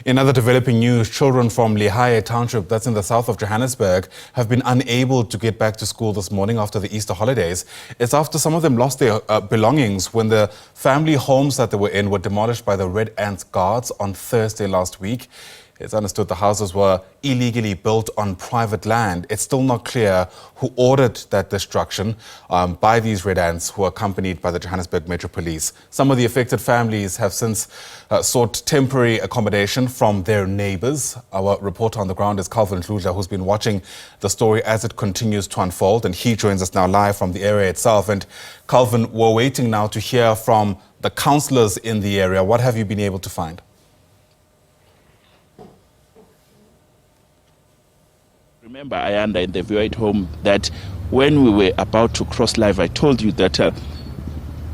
In other developing news, children from Lehae township, that's in the south of Johannesburg, have been unable to get back to school this morning after the Easter holidays. It's after some of them lost their belongings when the family homes that they were in were demolished by the Red Ants guards on Thursday last week. It's understood the houses were illegally built on private land. It's still not clear who ordered that destruction by these Red Ants, who are accompanied by the Johannesburg Metro Police. Some of the affected families have since sought temporary accommodation from their neighbours. Our reporter on the ground is Dludla, who's been watching the story as it continues to unfold, and he joins us now live from the area itself. And Calvin, we're waiting now to hear from the councillors in the area. What have you been able to find? Remember, Ayanda, in the view at home, that when we were about to cross live, I told you that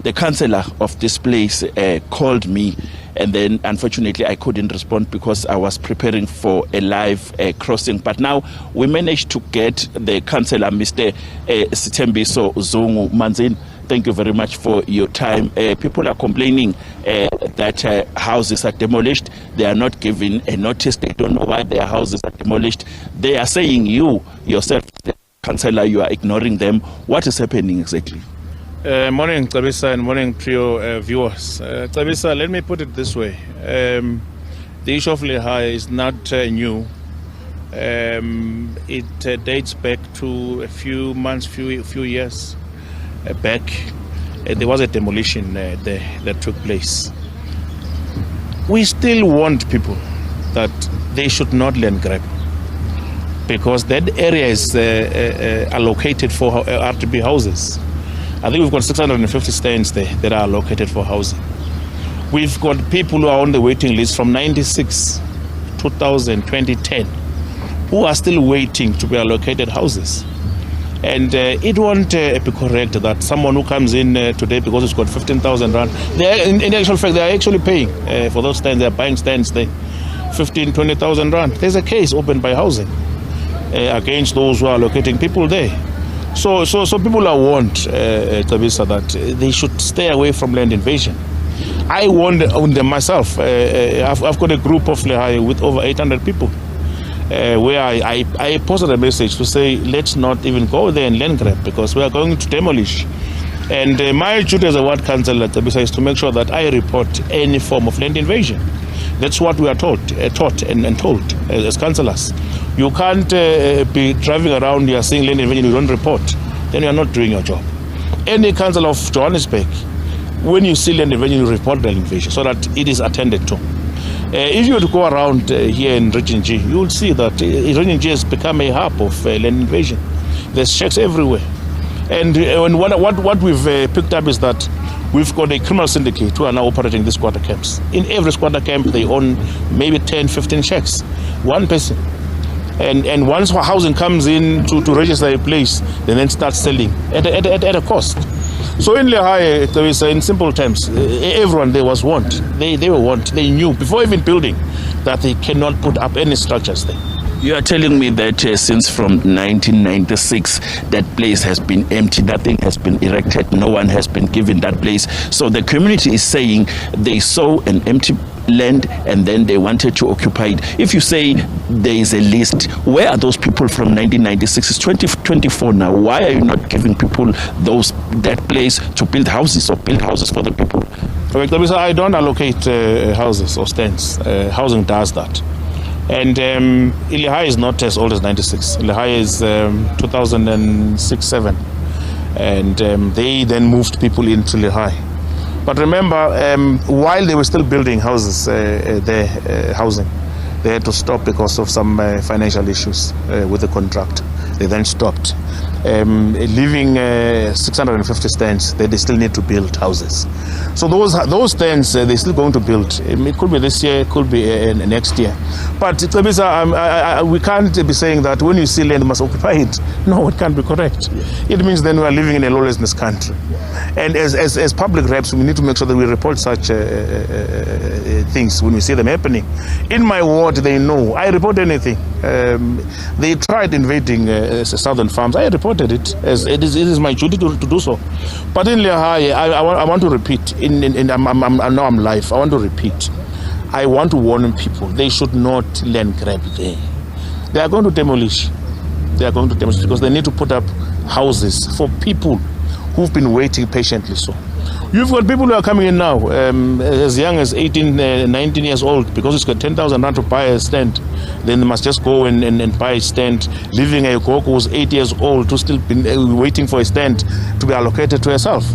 the councillor of this place called me, and then unfortunately I couldn't respond because I was preparing for a live crossing. But now we managed to get the councillor, Mr. Sitembiso Zungu Manzin. Thank you very much for your time. People are complaining that houses are demolished. They are not given a notice. They don't know why their houses are demolished. They are saying you, yourself, the councillor, you are ignoring them. What is happening exactly? Morning, Tabisa, and morning to your viewers. Tabisa, let me put it this way. The issue of Lehae is not new. It dates back to a few months, few years back. There was a demolition that took place. We still want people that they should not land grab, because that area is allocated for RTB houses. I think we've got 650 stands there that are allocated for housing. We've got people who are on the waiting list from 96, 2000, 2010, who are still waiting to be allocated houses. And it won't be correct that someone who comes in today because it's got 15,000 rand, in actual fact, they are actually paying for those stands. They are buying stands there, 15,000, 20,000 rand. There's a case opened by housing against those who are allocating people there. So people are warned, Tabisa, that they should stay away from land invasion. I warned them myself. I've got a group of Lehae with over 800 people. Where I posted a message to say, let's not even go there and land grab, because we are going to demolish. And my duty as a ward councillor is to make sure that I report any form of land invasion. That's what we are taught and told as councillors. You can't be driving around here saying land invasion, you don't report. Then you are not doing your job. Any councillor of Johannesburg, when you see land invasion, you report land invasion so that it is attended to. If you were to go around here in Region G, you will see that Region G has become a hub of land invasion. There's shacks everywhere. And what we've picked up is that we've got a criminal syndicate who are now operating these squatter camps. In every squatter camp, they own maybe 10, 15 shacks. One person. And once housing comes in to register a place, they then start selling at a cost. So in Lehae, in simple terms, everyone there was warned. They were warned. They knew before even building that they cannot put up any structures there. You are telling me that since from 1996, that place has been empty, nothing has been erected, no one has been given that place. So the community is saying they saw an empty land and then they wanted to occupy it. If you say there is a list, where are those people from 1996? It's 2024 now. Why are you not giving people that place to build houses or build houses for the people? I don't allocate houses or stands. Housing does that. And Lehae is not as old as 96. Lehae is 2006-7. And they then moved people into Lehae. But remember, while they were still building houses housing, they had to stop because of some financial issues with the contract. They then stopped. Leaving 650 stands, they still need to build houses. So those stands, they're still going to build. It could be this year, it could be next year. But Tabisa, we can't be saying that when you see land, you must occupy it. No, it can't be correct. It means then we are living in a lawlessness country. And as public reps, we need to make sure that we report such things when we see them happening. In my ward, they know. I report anything. They tried invading southern farms. I reported it. As it is my duty to do so. But in Lehae, I want to repeat. Now I'm live. I want to repeat. I want to warn people, they should not land grab there. They are going to demolish. They are going to demolish because they need to put up houses for people who've been waiting patiently. So you've got people who are coming in now as young as 18, 19 years old, because it's got 10,000 rand to buy a stand. Then they must just go and buy a stand. Leaving a Gogo who's 8 years old to still be waiting for a stand to be allocated to herself.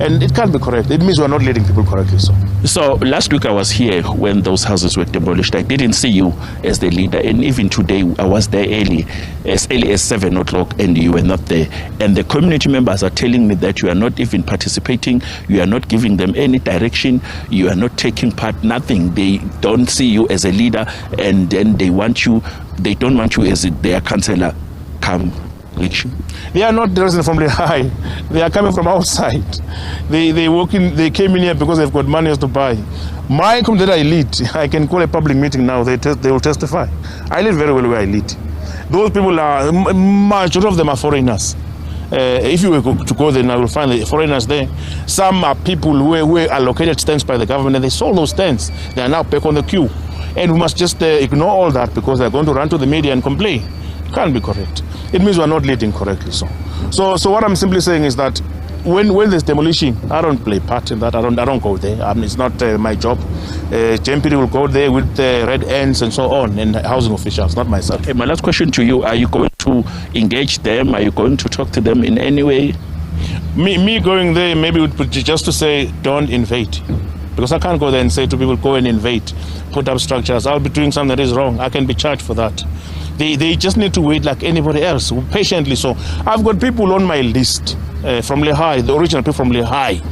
And it can't be correct. It means we're not leading people correctly. So last week I was here when those houses were demolished. I didn't see you as the leader, and even today I was there early as 7 o'clock, and you were not there. And the community members are telling me that you are not even participating, you are not giving them any direction, you are not taking part, nothing. They don't see you as a leader, and then they don't want you as their councillor come election. They are not residents from Lehae. They are coming from outside. They came in here because they've got money to buy. My community that I lead, I can call a public meeting now, they will testify. I live very well where I lead. Those people are, majority of them are foreigners. If you were to go there, I will find the foreigners there. Some are people who were allocated stands by the government, and they sold those stands. They are now back on the queue. And we must just ignore all that because they're going to run to the media and complain. Can't be correct. It means we're not leading correctly. So what I'm simply saying is that when there's demolition, I don't play part in that. I don't go there. It's not my job. JMPD will go there with red ends and so on, and housing officials, not myself. Okay, my last question to you: are you going to engage them? Are you going to talk to them in any way? Me going there maybe would be just to say don't invade. Because I can't go there and say to people, go and invade, put up structures. I'll be doing something that is wrong. I can be charged for that. They just need to wait like anybody else, patiently. So I've got people on my list from Lehae, the original people from Lehae,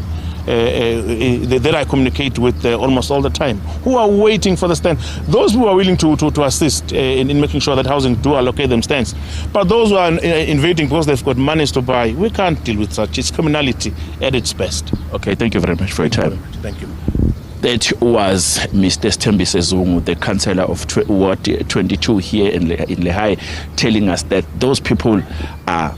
that I communicate with almost all the time, who are waiting for the stand. Those who are willing to assist in making sure that housing do allocate them stands. But those who are invading because they've got monies to buy, we can't deal with such. It's criminality at its best. Okay, thank you very much for your time. Thank you. That was Mr. Stembise Zungu, the councillor of Ward 22 here in Lehae, telling us that those people are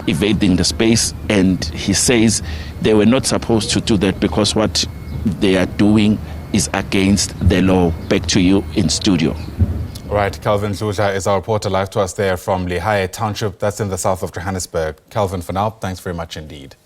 evading the space, and he says they were not supposed to do that because what they are doing is against the law. Back to you in studio. Right, Calvin Dludla is our reporter live to us there from Lehae Township. That's in the south of Johannesburg. Calvin, for now, thanks very much indeed.